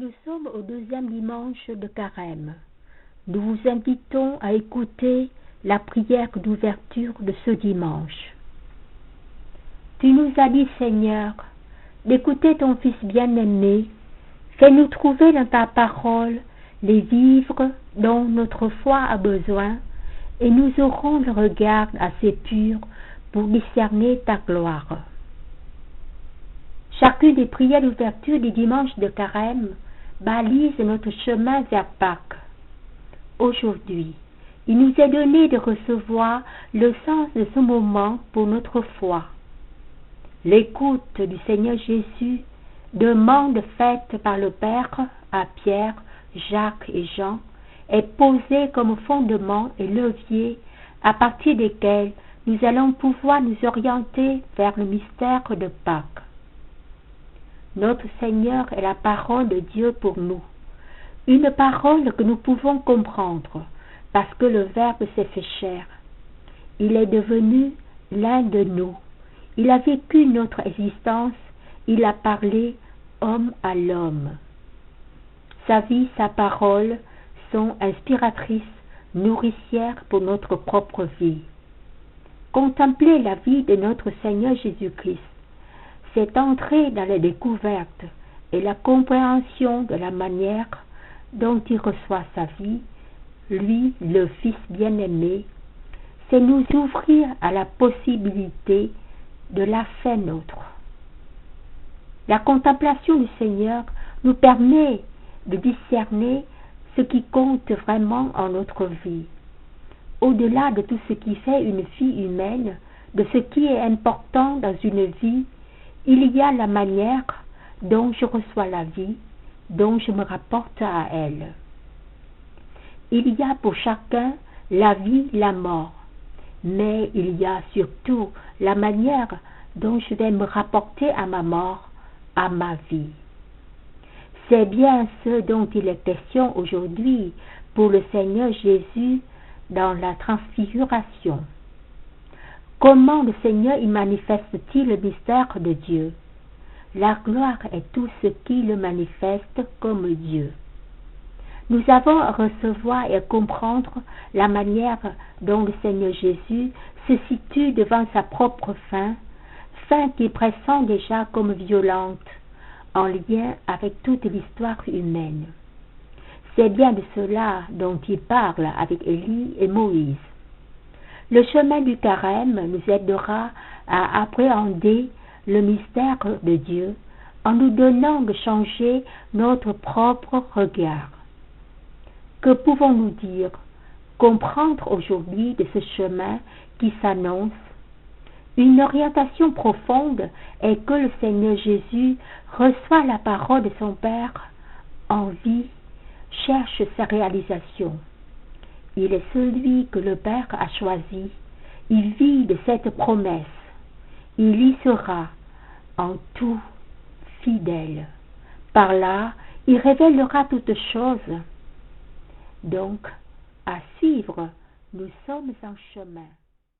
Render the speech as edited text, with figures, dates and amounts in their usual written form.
Nous sommes au deuxième dimanche de Carême. Nous vous invitons à écouter la prière d'ouverture de ce dimanche. Tu nous as dit, Seigneur, d'écouter ton Fils bien-aimé. Fais-nous trouver dans ta parole les vivres dont notre foi a besoin, et nous aurons le regard assez pur pour discerner ta gloire. Chacune des prières d'ouverture du dimanche de Carême balise notre chemin vers Pâques. Aujourd'hui, il nous est donné de recevoir le sens de ce moment pour notre foi. L'écoute du Seigneur Jésus, demande faite par le Père à Pierre, Jacques et Jean, est posée comme fondement et levier à partir desquels nous allons pouvoir nous orienter vers le mystère de Pâques. Notre Seigneur est la parole de Dieu pour nous, une parole que nous pouvons comprendre parce que le Verbe s'est fait chair. Il est devenu l'un de nous. Il a vécu notre existence, il a parlé homme à l'homme. Sa vie, sa parole sont inspiratrices, nourricières pour notre propre vie. Contempler la vie de notre Seigneur Jésus-Christ, c'est entrer dans la découverte et la compréhension de la manière dont il reçoit sa vie, lui, le Fils bien-aimé, c'est nous ouvrir à la possibilité de la fait nôtre. La contemplation du Seigneur nous permet de discerner ce qui compte vraiment en notre vie. Au-delà de tout ce qui fait une vie humaine, de ce qui est important dans une vie, il y a la manière dont je reçois la vie, dont je me rapporte à elle. Il y a pour chacun la vie, la mort, mais il y a surtout la manière dont je vais me rapporter à ma mort, à ma vie. C'est bien ce dont il est question aujourd'hui pour le Seigneur Jésus dans la transfiguration. Comment le Seigneur y manifeste-t-il le mystère de Dieu? La gloire est tout ce qui le manifeste comme Dieu. Nous avons à recevoir et à comprendre la manière dont le Seigneur Jésus se situe devant sa propre fin qu'il pressent déjà comme violente, en lien avec toute l'histoire humaine. C'est bien de cela dont il parle avec Élie et Moïse. Le chemin du Carême nous aidera à appréhender le mystère de Dieu en nous donnant de changer notre propre regard. Que pouvons-nous dire, comprendre aujourd'hui de ce chemin qui s'annonce? Une orientation profonde est que le Seigneur Jésus reçoit la parole de son Père en vie, cherche sa réalisation. Il est celui que le Père a choisi. Il vit de cette promesse. Il y sera en tout fidèle. Par là, il révélera toutes choses. Donc, à suivre, nous sommes en chemin.